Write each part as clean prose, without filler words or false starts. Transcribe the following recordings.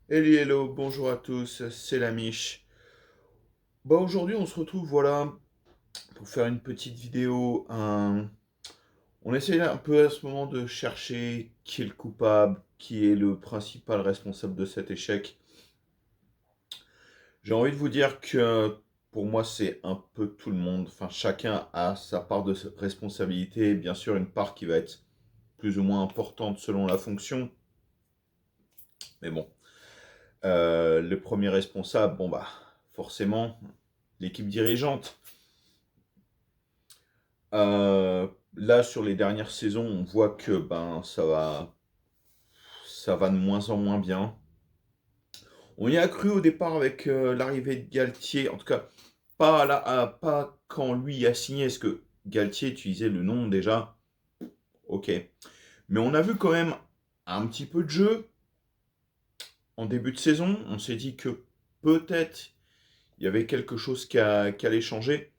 Hello, bonjour à tous, c'est la Mich. Aujourd'hui, on se retrouve, voilà, pour faire une petite vidéo. On essaye un peu à ce moment de chercher qui est le coupable, qui est le principal responsable de cet échec. J'ai envie de vous dire que pour moi, c'est un peu tout le monde. Enfin, chacun a sa part de responsabilité. Bien sûr, une part qui va être plus ou moins importante selon la fonction. Mais bon, le premier responsable, bon bah, forcément, l'équipe dirigeante. Là, sur les dernières saisons, on voit que ça va de moins en moins bien. On y a cru au départ avec l'arrivée de Galtier, en tout cas pas quand lui a signé, est-ce que Galtier utilisait le nom déjà, ok. Mais on a vu quand même un petit peu de jeu en début de saison. On s'est dit que peut-être il y avait quelque chose qui allait changer.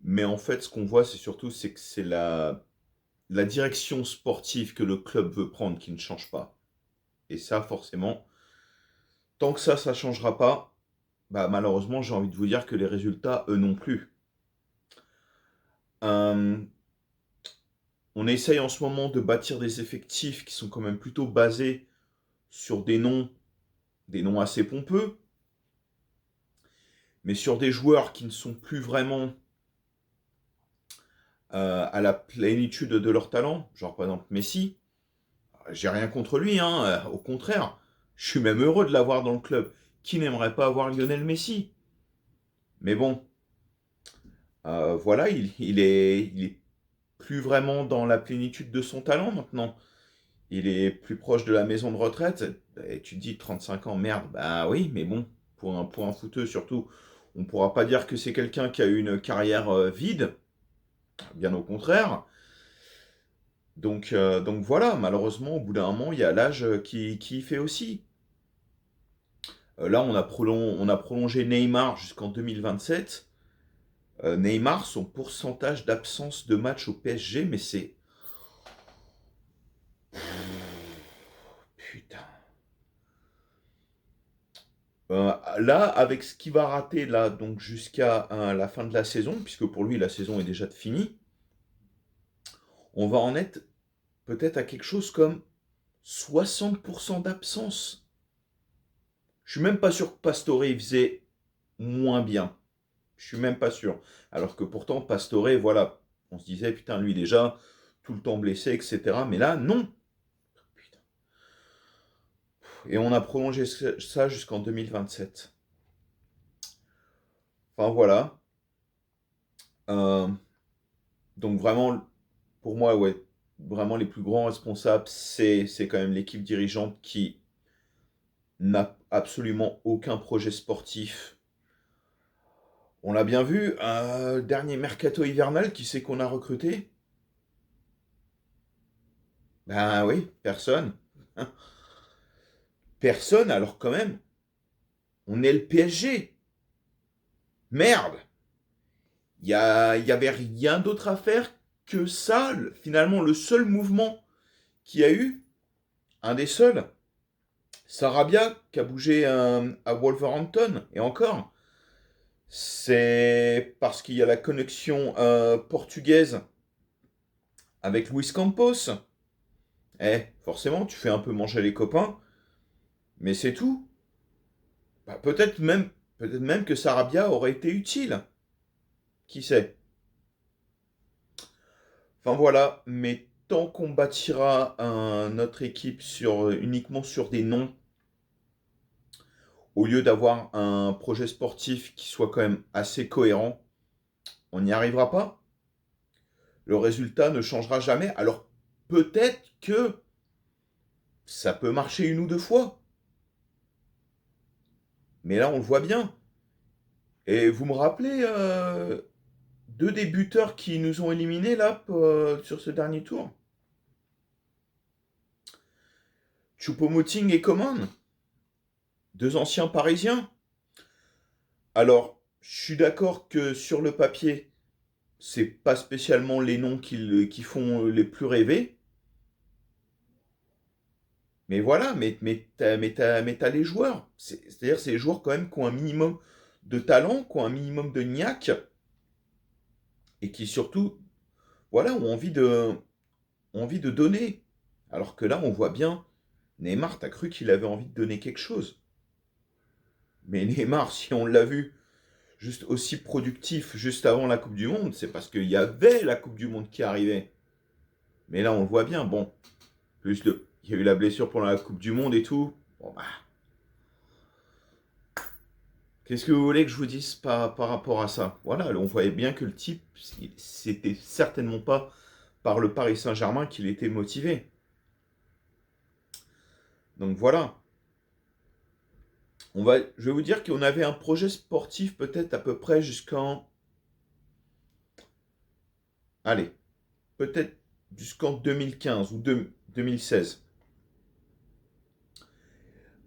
Mais en fait, ce qu'on voit, c'est que c'est la direction sportive que le club veut prendre qui ne change pas. Et ça, forcément, tant que ça changera pas, bah, malheureusement, j'ai envie de vous dire que les résultats, eux non plus. Euh, on essaye en ce moment de bâtir des effectifs qui sont quand même plutôt basés sur des noms assez pompeux, mais sur des joueurs qui ne sont plus vraiment à la plénitude de leur talent. Genre par exemple Messi, j'ai rien contre lui, hein, au contraire, je suis même heureux de l'avoir dans le club. Qui n'aimerait pas avoir Lionel Messi? Mais bon, voilà, il est plus vraiment dans la plénitude de son talent maintenant. Il est plus proche de la maison de retraite. Et tu te dis 35 ans, merde, bah oui, mais bon, pour un footeux surtout, on ne pourra pas dire que c'est quelqu'un qui a eu une carrière vide, bien au contraire. Donc voilà, malheureusement, au bout d'un moment, il y a l'âge qui y fait aussi. Là, on a prolongé Neymar jusqu'en 2027. Neymar, son pourcentage d'absence de match au PSG, mais c'est... Putain. Là, avec ce qu'il va rater là, donc jusqu'à la fin de la saison, puisque pour lui la saison est déjà finie, on va en être peut-être à quelque chose comme 60% d'absence. Je suis même pas sûr que Pastore il faisait moins bien. Je suis même pas sûr. Alors que pourtant Pastore, voilà, on se disait putain lui déjà tout le temps blessé, etc. Mais là non. Putain. Et on a prolongé ça jusqu'en 2027. Enfin voilà. Euh, donc vraiment, pour moi, ouais, vraiment les plus grands responsables, c'est quand même l'équipe dirigeante qui n'a absolument aucun projet sportif. On l'a bien vu, dernier mercato hivernal, qui c'est qu'on a recruté? Ben oui, personne. Personne, alors quand même, on est le PSG. Merde! Y avait rien d'autre à faire que ça. Finalement, le seul mouvement qu'il y a eu, un des seuls, Sarabia, qui a bougé à Wolverhampton, et encore, c'est parce qu'il y a la connexion portugaise avec Luis Campos. Forcément, tu fais un peu manger les copains, mais c'est tout. Bah, peut-être même que Sarabia aurait été utile. Qui sait? Enfin voilà, mais tant qu'on bâtira notre équipe uniquement sur des noms, au lieu d'avoir un projet sportif qui soit quand même assez cohérent, on n'y arrivera pas. Le résultat ne changera jamais. Alors peut-être que ça peut marcher une ou deux fois. Mais là, on le voit bien. Et vous me rappelez deux des buteurs qui nous ont éliminés là sur ce dernier tour? Choupo-Moting et Coman, deux anciens parisiens. Alors, je suis d'accord que sur le papier, c'est pas spécialement les noms qui font les plus rêver. Mais voilà, mais t'as les joueurs. C'est-à-dire, c'est les joueurs quand même qui ont un minimum de talent, qui ont un minimum de niaque, et qui surtout, voilà, ont envie de donner. Alors que là, on voit bien, Neymar, t'as cru qu'il avait envie de donner quelque chose. Mais Neymar, si on l'a vu juste aussi productif juste avant la Coupe du Monde, c'est parce qu'il y avait la Coupe du Monde qui arrivait. Mais là, on le voit bien. Bon, il y a eu la blessure pendant la Coupe du Monde et tout. Bon, bah, qu'est-ce que vous voulez que je vous dise par rapport à ça? Voilà, on voyait bien que le type, c'était certainement pas par le Paris Saint-Germain qu'il était motivé. Donc voilà. Je vais vous dire qu'on avait un projet sportif peut-être à peu près jusqu'en, allez, peut-être jusqu'en 2015 ou 2016.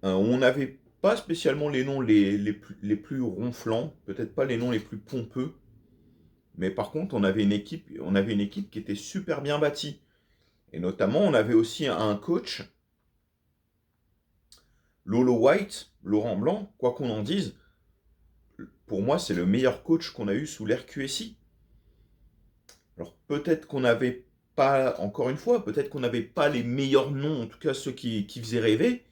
On n'avait pas spécialement les noms les plus ronflants, peut-être pas les noms les plus pompeux, mais par contre on avait une équipe qui était super bien bâtie. Et notamment, on avait aussi un coach, Lolo White, Laurent Blanc, quoi qu'on en dise, pour moi c'est le meilleur coach qu'on a eu sous l'ère QSI. Alors peut-être qu'on n'avait pas, encore une fois, peut-être qu'on n'avait pas les meilleurs noms, en tout cas ceux qui faisaient rêver,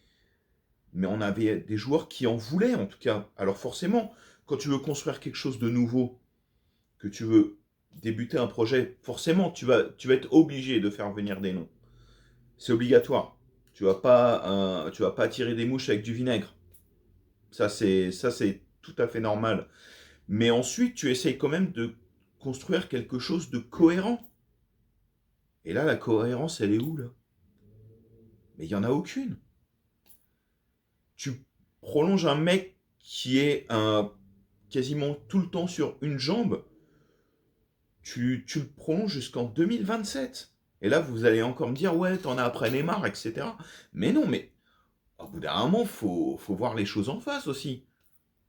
mais on avait des joueurs qui en voulaient en tout cas. Alors forcément, quand tu veux construire quelque chose de nouveau, que tu veux débuter un projet, forcément tu vas être obligé de faire venir des noms. C'est obligatoire. Tu vas pas attirer des mouches avec du vinaigre. Ça c'est tout à fait normal. Mais ensuite, tu essayes quand même de construire quelque chose de cohérent. Et là, la cohérence, elle est où là? Mais il n'y en a aucune. Tu prolonges un mec qui est quasiment tout le temps sur une jambe, tu le prolonges jusqu'en 2027. Et là, vous allez encore me dire, ouais, t'en as après Neymar, etc. Mais non, mais au bout d'un moment, faut voir les choses en face aussi.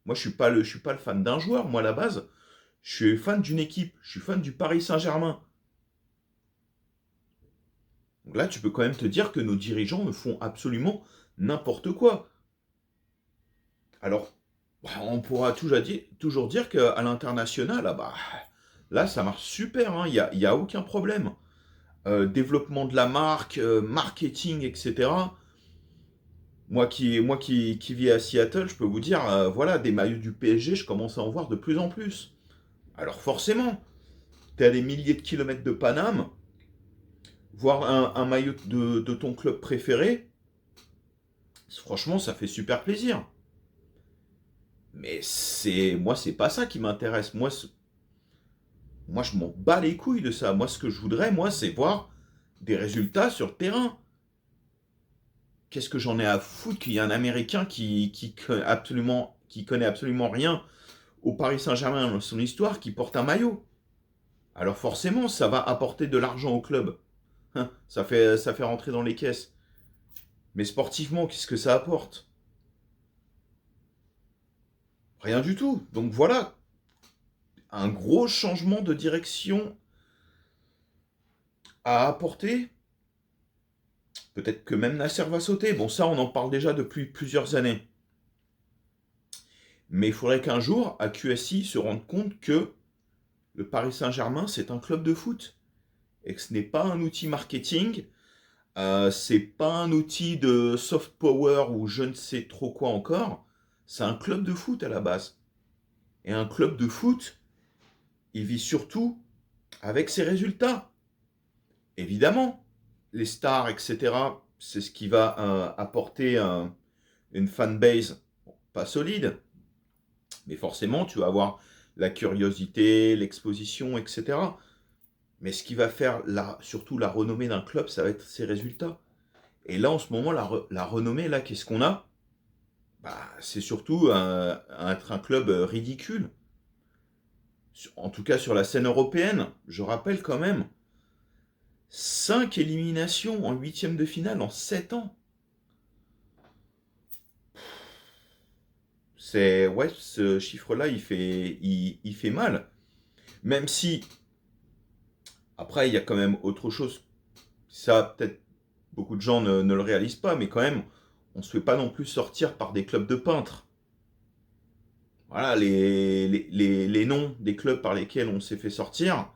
Moi, je suis pas le fan d'un joueur. Moi, à la base, je suis fan d'une équipe. Je suis fan du Paris Saint-Germain. Donc là, tu peux quand même te dire que nos dirigeants me font absolument n'importe quoi. Alors, bah, on pourra toujours dire qu'à l'international, ah bah, là, ça marche super, hein, il y a aucun problème. Développement de la marque, marketing, etc. Moi qui vis à Seattle, je peux vous dire, voilà, des maillots du PSG, je commence à en voir de plus en plus. Alors forcément, tu es à des milliers de kilomètres de Paname, voir un maillot de ton club préféré, franchement, ça fait super plaisir. Mais moi, c'est pas ça qui m'intéresse. Moi, je m'en bats les couilles de ça. Moi, ce que je voudrais, moi, c'est voir des résultats sur le terrain. Qu'est-ce que j'en ai à foutre qu'il y ait un Américain qui connaît absolument rien au Paris Saint-Germain dans son histoire, qui porte un maillot. Alors forcément, ça va apporter de l'argent au club. Hein, ça fait rentrer dans les caisses. Mais sportivement, qu'est-ce que ça apporte? Rien du tout. Donc voilà, un gros changement de direction à apporter. Peut-être que même Nasser va sauter. Bon, ça, on en parle déjà depuis plusieurs années. Mais il faudrait qu'un jour, à QSI, se rende compte que le Paris Saint-Germain, c'est un club de foot. Et que ce n'est pas un outil marketing, c'est pas un outil de soft power ou je ne sais trop quoi encore. C'est un club de foot à la base. Et un club de foot, il vit surtout avec ses résultats. Évidemment, les stars, etc., c'est ce qui va apporter une fanbase pas solide, mais forcément, tu vas avoir la curiosité, l'exposition, etc. Mais ce qui va faire surtout la renommée d'un club, ça va être ses résultats. Et là, en ce moment, la renommée, là, qu'est-ce qu'on a? Bah, c'est surtout être un club ridicule. En tout cas, sur la scène européenne, je rappelle quand même, 5 éliminations en huitième de finale en 7 ans. Ouais, ce chiffre-là, il fait mal. Même si, après, il y a quand même autre chose. Ça, peut-être beaucoup de gens ne le réalisent pas, mais quand même, on ne se fait pas non plus sortir par des clubs de peintres. Voilà, les noms des clubs par lesquels on s'est fait sortir,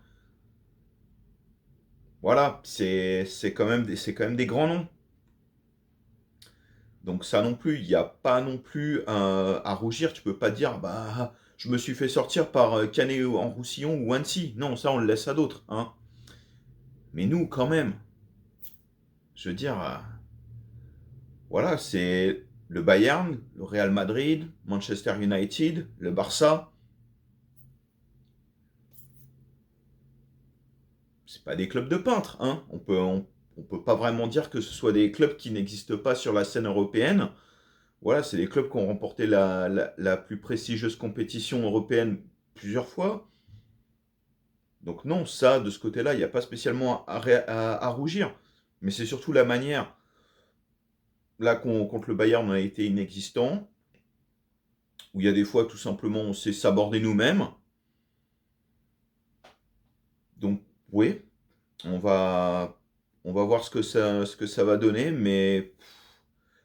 voilà, c'est quand même des grands noms. Donc ça non plus, il n'y a pas non plus à rougir. Tu peux pas dire, bah, je me suis fait sortir par Canet en Roussillon ou Annecy. Non, ça on le laisse à d'autres, hein. Mais nous, quand même, je veux dire, voilà, c'est le Bayern, le Real Madrid, Manchester United, le Barça. C'est pas des clubs de peintres, hein. On peut pas vraiment dire que ce soit des clubs qui n'existent pas sur la scène européenne. Voilà, c'est des clubs qui ont remporté la plus prestigieuse compétition européenne plusieurs fois. Donc non, ça, de ce côté-là, il n'y a pas spécialement à rougir. Mais c'est surtout la manière. Là, contre le Bayern, on a été inexistant. Où il y a des fois, tout simplement, on s'est sabordé nous-mêmes. Donc, oui, on va, on va voir ce que ça va donner. Mais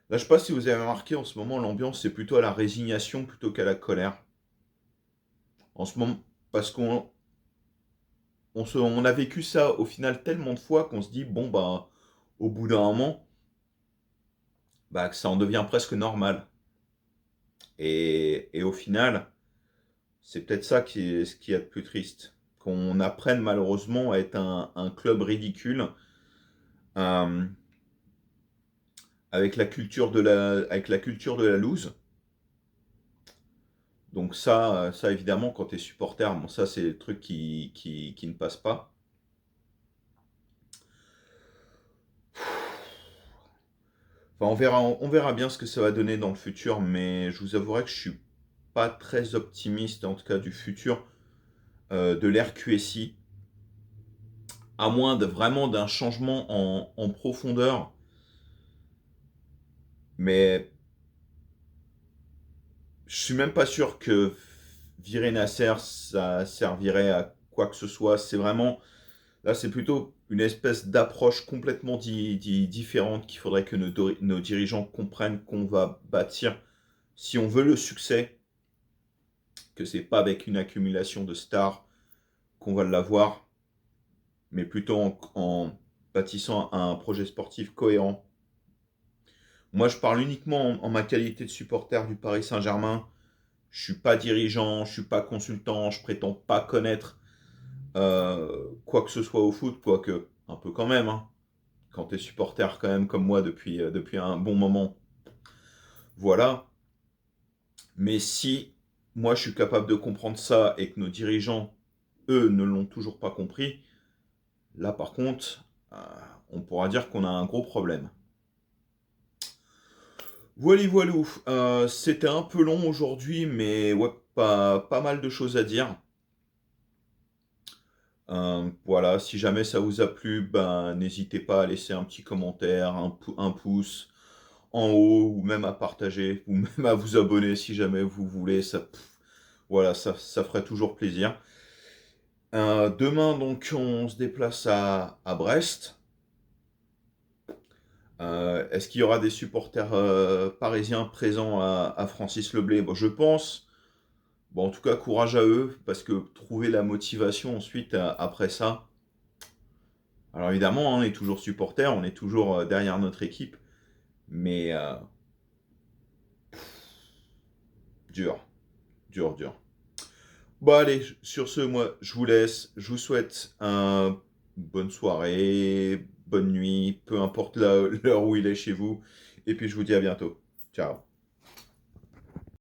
là, je ne sais pas si vous avez remarqué, en ce moment, l'ambiance, c'est plutôt à la résignation plutôt qu'à la colère. En ce moment, parce on a vécu ça au final tellement de fois qu'on se dit, bon, bah, au bout d'un moment, bah, que ça en devient presque normal. Et au final, c'est peut-être ça ce qui est le plus triste. Qu'on apprenne malheureusement à être un club ridicule euh, avec la culture de la loose. Donc ça évidemment, quand tu es supporter, bon, ça c'est le truc qui ne passe pas. Enfin, on verra bien ce que ça va donner dans le futur, mais je vous avouerai que je suis pas très optimiste, en tout cas du futur de l'RQSI, à moins de vraiment d'un changement en profondeur. Mais je suis même pas sûr que virer Nasser, ça servirait à quoi que ce soit. C'est vraiment, là, c'est plutôt une espèce d'approche complètement différente qu'il faudrait que nos dirigeants comprennent qu'on va bâtir si on veut le succès, que c'est pas avec une accumulation de stars qu'on va l'avoir, mais plutôt en bâtissant un projet sportif cohérent. Moi, je parle uniquement en ma qualité de supporter du Paris Saint-Germain. Je suis pas dirigeant, je suis pas consultant, je prétends pas connaître quoi que ce soit au foot, quoique un peu quand même, hein, quand tu es supporter quand même comme moi depuis un bon moment. Voilà. Mais si moi je suis capable de comprendre ça et que nos dirigeants, eux, ne l'ont toujours pas compris, là par contre, euh, on pourra dire qu'on a un gros problème. Voilà, voilou. C'était un peu long aujourd'hui, mais ouais, pas mal de choses à dire. Voilà, si jamais ça vous a plu, ben, n'hésitez pas à laisser un petit commentaire, un pouce en haut, ou même à partager, ou même à vous abonner si jamais vous voulez. Voilà, ça ferait toujours plaisir. Demain, donc, on se déplace à Brest. Est-ce qu'il y aura des supporters parisiens présents à Francis Leblay? Bon, je pense. Bon, en tout cas, courage à eux, parce que trouver la motivation ensuite après ça. Alors évidemment, hein, on est toujours supporter, on est toujours derrière notre équipe, mais dur, dur, dur. Bon allez, sur ce, moi, je vous laisse. Je vous souhaite une bonne soirée, bonne nuit, peu importe l'heure où il est chez vous. Et puis je vous dis à bientôt. Ciao.